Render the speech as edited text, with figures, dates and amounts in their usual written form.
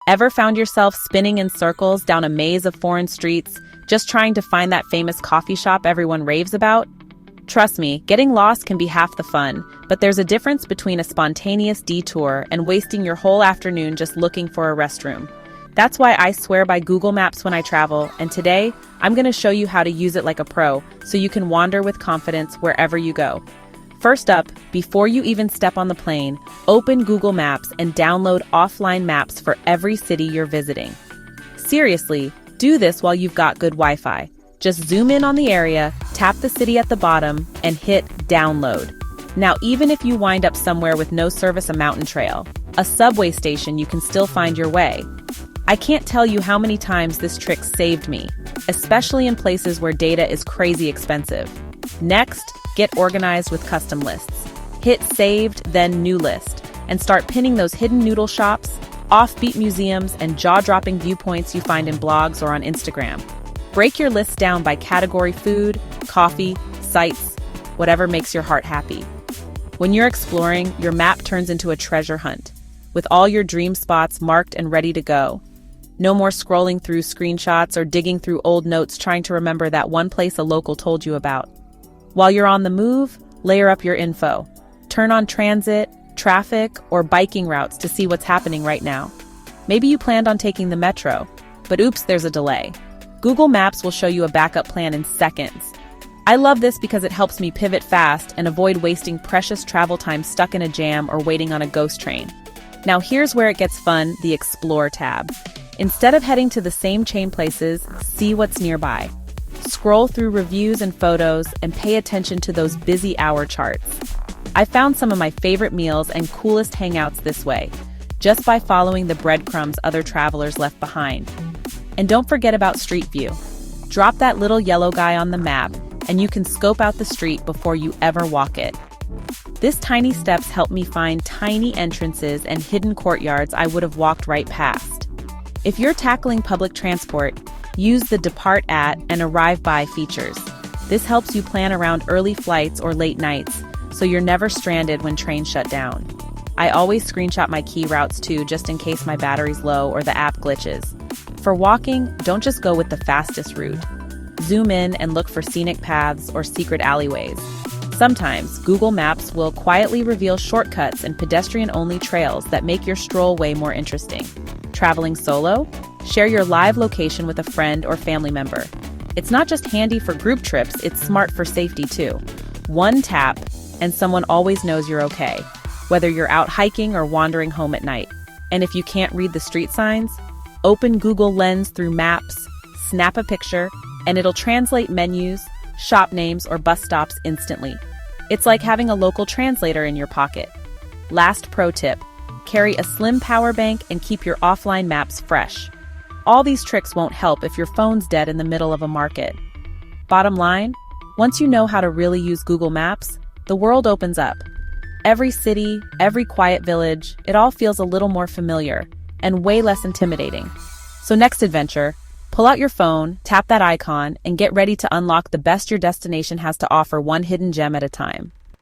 Ever found yourself spinning in circles down a maze of foreign streets, just trying to find that famous coffee shop everyone raves about? Trust me, getting lost can be half the fun, but there's a difference between a spontaneous detour and wasting your whole afternoon just looking for a restroom. That's why I swear by Google Maps when I travel, and today, I'm going to show you how to use it like a pro so you can wander with confidence wherever you go. First up, before you even step on the plane, open Google Maps and download offline maps for every city you're visiting. Seriously, do this while you've got good Wi-Fi. Just zoom in on the area, tap the city at the bottom, and hit download. Now, even if you wind up somewhere with no service, a mountain trail, a subway station, you can still find your way. I can't tell you how many times this trick saved me, especially in places where data is crazy expensive. Next, get organized with custom lists. Hit saved, then new list, and start pinning those hidden noodle shops, offbeat museums, and jaw-dropping viewpoints you find in blogs or on Instagram. Break your list down by category: food, coffee, sights, whatever makes your heart happy. When you're exploring, your map turns into a treasure hunt, with all your dream spots marked and ready to go. No more scrolling through screenshots or digging through old notes trying to remember that one place a local told you about. While you're on the move, layer up your info. Turn on transit, traffic, or biking routes to see what's happening right now. Maybe you planned on taking the metro, but oops, there's a delay. Google Maps will show you a backup plan in seconds. I love this because it helps me pivot fast and avoid wasting precious travel time stuck in a jam or waiting on a ghost train. Now here's where it gets fun, the Explore tab. Instead of heading to the same chain places, see what's nearby. Scroll through reviews and photos and pay attention to those busy hour charts. I found some of my favorite meals and coolest hangouts this way, just by following the breadcrumbs other travelers left behind. And don't forget about Street View. Drop that little yellow guy on the map, and you can scope out the street before you ever walk it. This tiny steps help me find tiny entrances and hidden courtyards I would have walked right past. If you're tackling public transport, use the Depart At and Arrive By features. This helps you plan around early flights or late nights, so you're never stranded when trains shut down. I always screenshot my key routes too, just in case my battery's low or the app glitches. For walking, don't just go with the fastest route. Zoom in and look for scenic paths or secret alleyways. Sometimes, Google Maps will quietly reveal shortcuts and pedestrian-only trails that make your stroll way more interesting. Traveling solo? Share your live location with a friend or family member. It's not just handy for group trips, it's smart for safety too. One tap, and someone always knows you're okay, whether you're out hiking or wandering home at night. And if you can't read the street signs, open Google Lens through Maps, snap a picture, and it'll translate menus, shop names, or bus stops instantly. It's like having a local translator in your pocket. Last pro tip, carry a slim power bank and keep your offline maps fresh. All these tricks won't help if your phone's dead in the middle of a market. Bottom line, once you know how to really use Google Maps, the world opens up. Every city, every quiet village, it all feels a little more familiar and way less intimidating. So next adventure, pull out your phone, tap that icon, and get ready to unlock the best your destination has to offer, one hidden gem at a time.